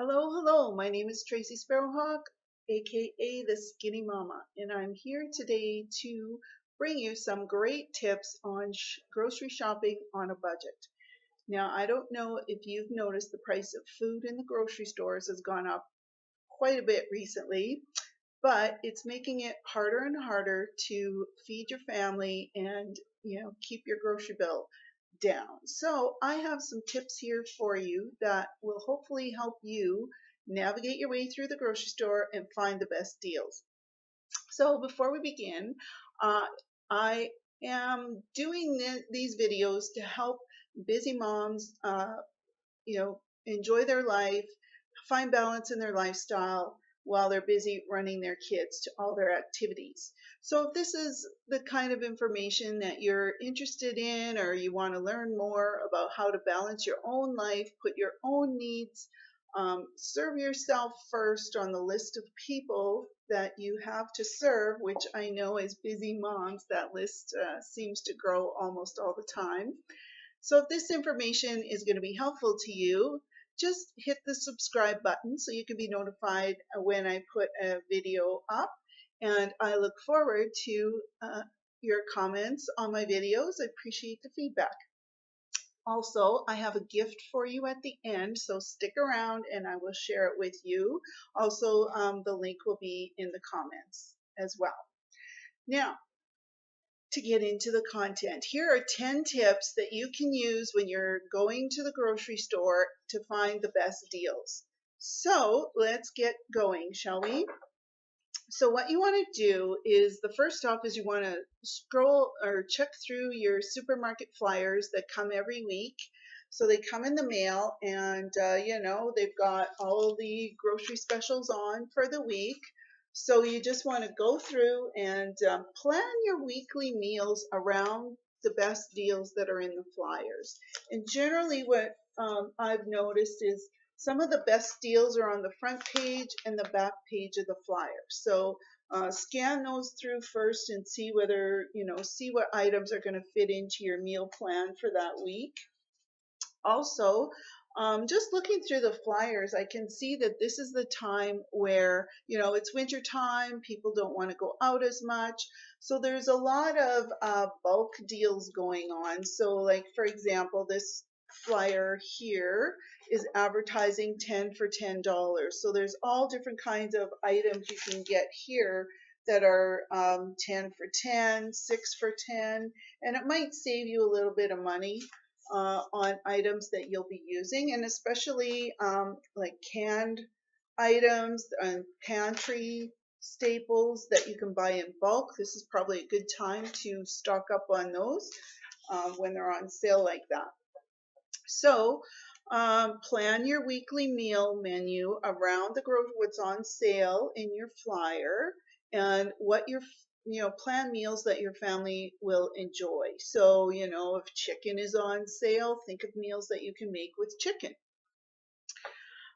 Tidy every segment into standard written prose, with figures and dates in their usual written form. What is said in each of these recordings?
Hello. My name is Tracy Sparrowhawk, aka the Skinny Mama, and I'm here today to bring you some great tips on grocery shopping on a budget. Now, I don't know if you've noticed the price of food in the grocery stores has gone up quite a bit recently, but it's making it harder and harder to feed your family and keep your grocery bill down. So I have some tips here for you that will hopefully help you navigate your way through the grocery store and find the best deals. So before we begin, uh, I am doing these videos to help busy moms, enjoy their life, find balance in their lifestyle while they're busy running their kids to all their activities. So if this is the kind of information that you're interested in, or you want to learn more about how to balance your own life, put your own needs, serve yourself first on the list of people that you have to serve, which I know as busy moms, that list seems to grow almost all the time. So if this information is going to be helpful to you, just hit the subscribe button so you can be notified when I put a video up. And I look forward to your comments on my videos. I appreciate the feedback. Also, I have a gift for you at the end, so stick around and I will share it with you. Also, the link will be in the comments as well. Now, to get into the content, here are 10 tips that you can use when you're going to the grocery store to find the best deals. So let's get going, shall we? So what you want to do is, the first stop is you want to scroll or check through your supermarket flyers that come every week. So they come in the mail, and they've got all the grocery specials on for the week. So you just want to go through and plan your weekly meals around the best deals that are in the flyers. And generally what I've noticed is some of the best deals are on the front page and the back page of the flyer. So scan those through first and see see what items are going to fit into your meal plan for that week. Also, just looking through the flyers, I can see that this is the time where, it's winter time, people don't want to go out as much. So there's a lot of bulk deals going on. So like, for example, this flyer here is advertising 10 for $10. So there's all different kinds of items you can get here that are 10 for 10, 6 for 10, and it might save you a little bit of money on items that you'll be using, and especially like canned items and pantry staples that you can buy in bulk. This is probably a good time to stock up on those when they're on sale like that. So plan your weekly meal menu around what's on sale in your flyer, and what your plan meals that your family will enjoy. So if chicken is on sale, think of meals that you can make with chicken.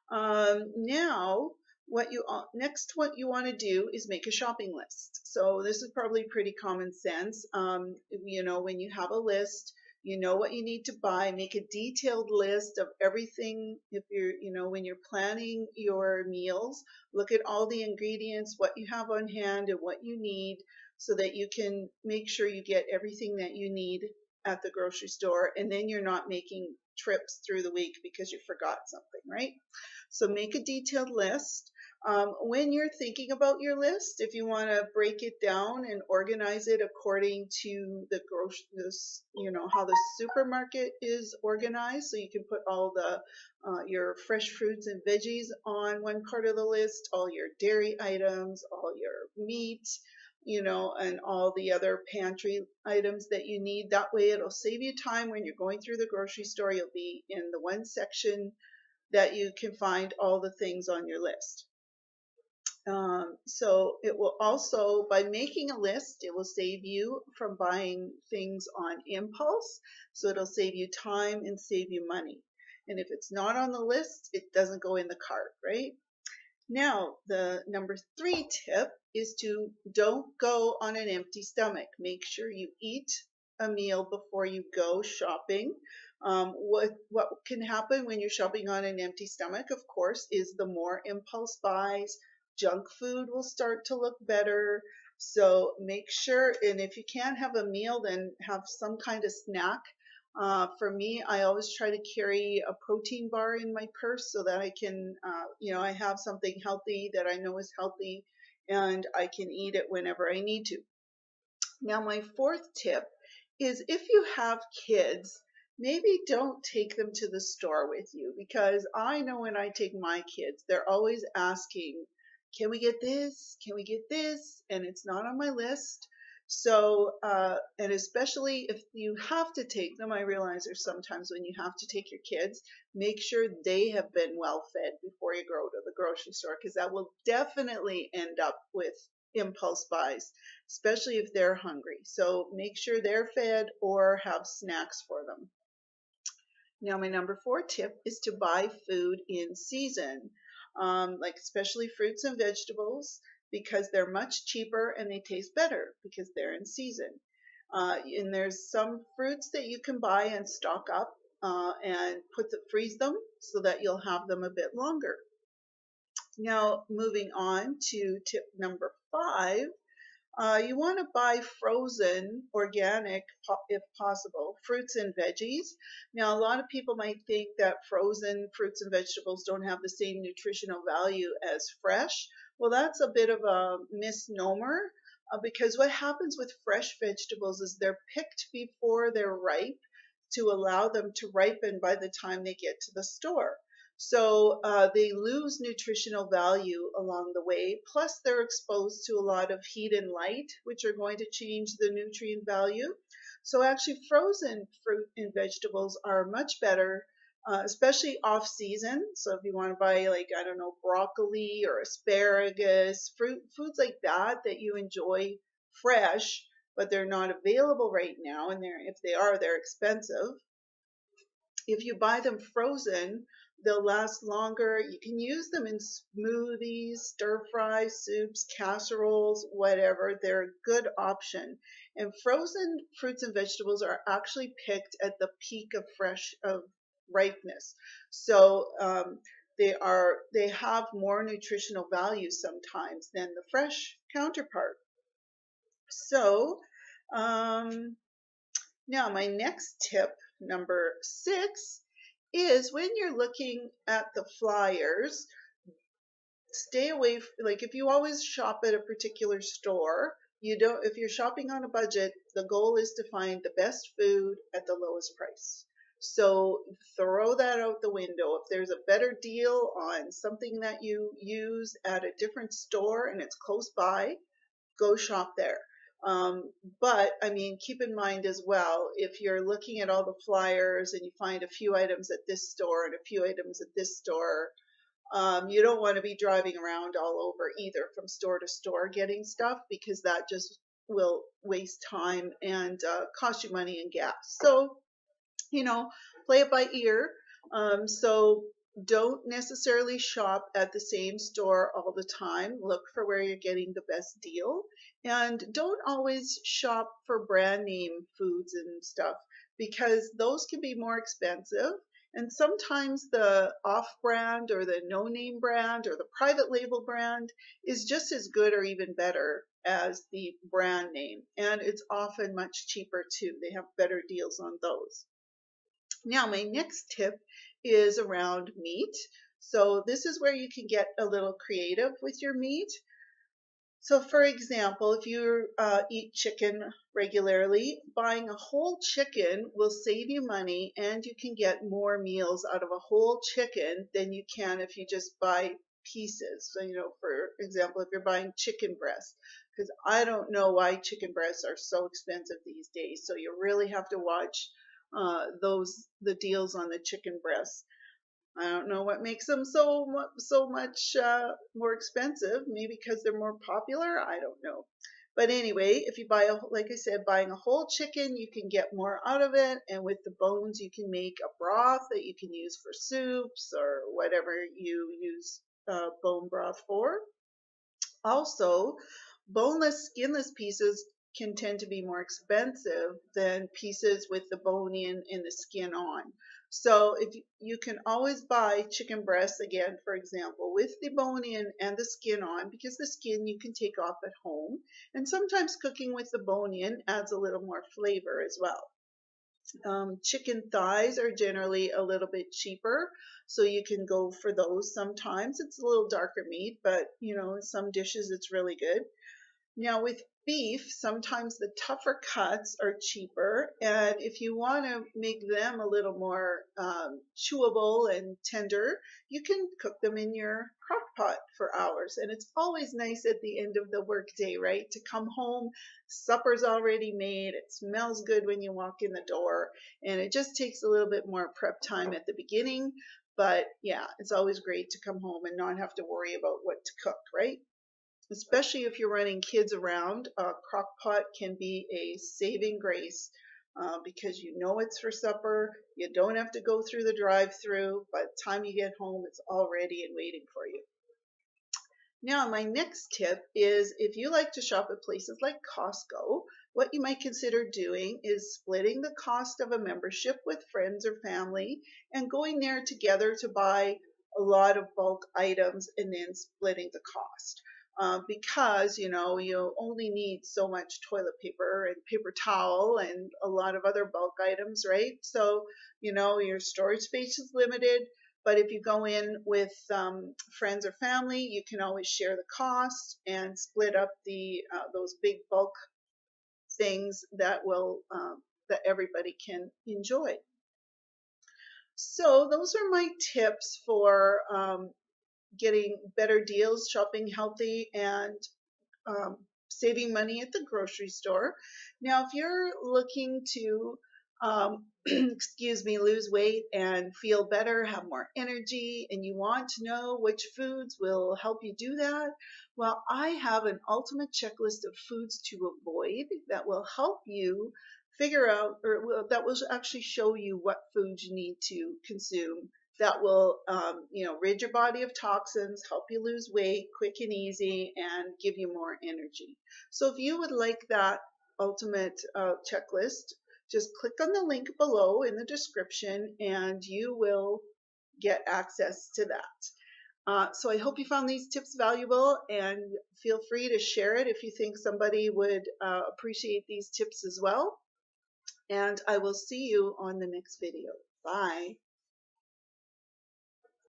Now what you want to do is make a shopping list. So this is probably pretty common sense. When you have a list, you know what you need to buy. Make a detailed list of everything. If when you're planning your meals, look at all the ingredients, what you have on hand and what you need, so that you can make sure you get everything that you need at the grocery store, and then you're not making trips through the week because you forgot something, right? So make a detailed list. When you're thinking about your list, if you want to break it down and organize it according to how the supermarket is organized, so you can put all the your fresh fruits and veggies on one part of the list, all your dairy items, all your meat, and all the other pantry items that you need. That way it'll save you time when you're going through the grocery store. You'll be in the one section that you can find all the things on your list. So it will also, by making a list, it will save you from buying things on impulse. So it'll save you time and save you money. And if it's not on the list, it doesn't go in the cart, right? Now, the number 3 tip is to don't go on an empty stomach. Make sure you eat a meal before you go shopping. What can happen when you're shopping on an empty stomach, of course, is the more impulse buys, junk food will start to look better. So make sure, and if you can't have a meal, then have some kind of snack. For me, I always try to carry a protein bar in my purse so that I can, I have something healthy that I know is healthy and I can eat it whenever I need to. Now, my fourth tip is if you have kids, maybe don't take them to the store with you, because I know when I take my kids, they're always asking, can we get this? Can we get this? And it's not on my list. So, and especially if you have to take them, I realize there's sometimes when you have to take your kids, make sure they have been well fed before you go to the grocery store, because that will definitely end up with impulse buys, especially if they're hungry. So make sure they're fed or have snacks for them. Now, my number four tip is to buy food in season, like especially fruits and vegetables, because they're much cheaper and they taste better because they're in season. And there's some fruits that you can buy and stock up and freeze them so that you'll have them a bit longer. Now, moving on to tip number five, you want to buy frozen, organic, if possible, fruits and veggies. Now, a lot of people might think that frozen fruits and vegetables don't have the same nutritional value as fresh. Well, that's a bit of a misnomer, because what happens with fresh vegetables is they're picked before they're ripe to allow them to ripen by the time they get to the store. So they lose nutritional value along the way. Plus, they're exposed to a lot of heat and light, which are going to change the nutrient value. So actually, frozen fruit and vegetables are much better, especially off season. So if you want to buy, like, I don't know, broccoli or asparagus, foods like that that you enjoy fresh, but they're not available right now, and if they are, they're expensive. If you buy them frozen, they'll last longer. You can use them in smoothies, stir fry, soups, casseroles, whatever. They're a good option. And frozen fruits and vegetables are actually picked at the peak of ripeness. So they have more nutritional value sometimes than the fresh counterpart. So now, my next tip, number six, is when you're looking at the flyers, stay away. Like if you always shop at a particular store, you don't. If you're shopping on a budget, the goal is to find the best food at the lowest price. So throw that out the window. If there's a better deal on something that you use at a different store and it's close by, go shop there. But I mean, keep in mind as well, if you're looking at all the flyers and you find a few items at this store and a few items at this store, you don't want to be driving around all over either from store to store getting stuff, because that just will waste time and cost you money and gas. So play it by ear. So don't necessarily shop at the same store all the time. Look for where you're getting the best deal. And don't always shop for brand name foods and stuff, because those can be more expensive. And sometimes the off brand or the no name brand or the private label brand is just as good or even better as the brand name. And it's often much cheaper too. They have better deals on those. Now, my next tip is around meat. So this is where you can get a little creative with your meat. So for example, if you eat chicken regularly, buying a whole chicken will save you money, and you can get more meals out of a whole chicken than you can if you just buy pieces. So, for example, if you're buying chicken breast, because I don't know why chicken breasts are so expensive these days. So you really have to watch the deals on the chicken breasts. I don't know what makes them so much more expensive. Maybe because they're more popular. I don't know. But anyway, if you like I said, buying a whole chicken, you can get more out of it. And with the bones, you can make a broth that you can use for soups or whatever you use bone broth for. Also, boneless, skinless pieces can tend to be more expensive than pieces with the bone in and the skin on. So if you can always buy chicken breasts, again, for example, with the bone in and the skin on, because the skin you can take off at home. And sometimes cooking with the bone in adds a little more flavor as well. Chicken thighs are generally a little bit cheaper, so you can go for those sometimes. It's a little darker meat, but in some dishes it's really good. Now, with beef, sometimes the tougher cuts are cheaper, and if you want to make them a little more chewable and tender, you can cook them in your crock pot for hours. And it's always nice at the end of the workday, right? To come home, supper's already made, it smells good when you walk in the door, and it just takes a little bit more prep time at the beginning. But yeah, it's always great to come home and not have to worry about what to cook, right? Especially if you're running kids around, a crock pot can be a saving grace because you know it's for supper. You don't have to go through the drive-through. By the time you get home, it's all ready and waiting for you. Now, my next tip is if you like to shop at places like Costco, what you might consider doing is splitting the cost of a membership with friends or family and going there together to buy a lot of bulk items and then splitting the cost. Because you only need so much toilet paper and paper towel and a lot of other bulk items, right? So your storage space is limited, but if you go in with friends or family, you can always share the cost and split up the those big bulk things that everybody can enjoy. So those are my tips for getting better deals, shopping healthy, and um, saving money at the grocery store. Now, if you're looking to, excuse me, lose weight and feel better, have more energy, and you want to know which foods will help you do that, well, I have an ultimate checklist of foods to avoid that will help you figure out, or that will actually show you what foods you need to consume that will rid your body of toxins, help you lose weight quick and easy, and give you more energy. So if you would like that ultimate checklist, just click on the link below in the description and you will get access to that. So I hope you found these tips valuable, and feel free to share it if you think somebody would appreciate these tips as well. And I will see you on the next video. Bye.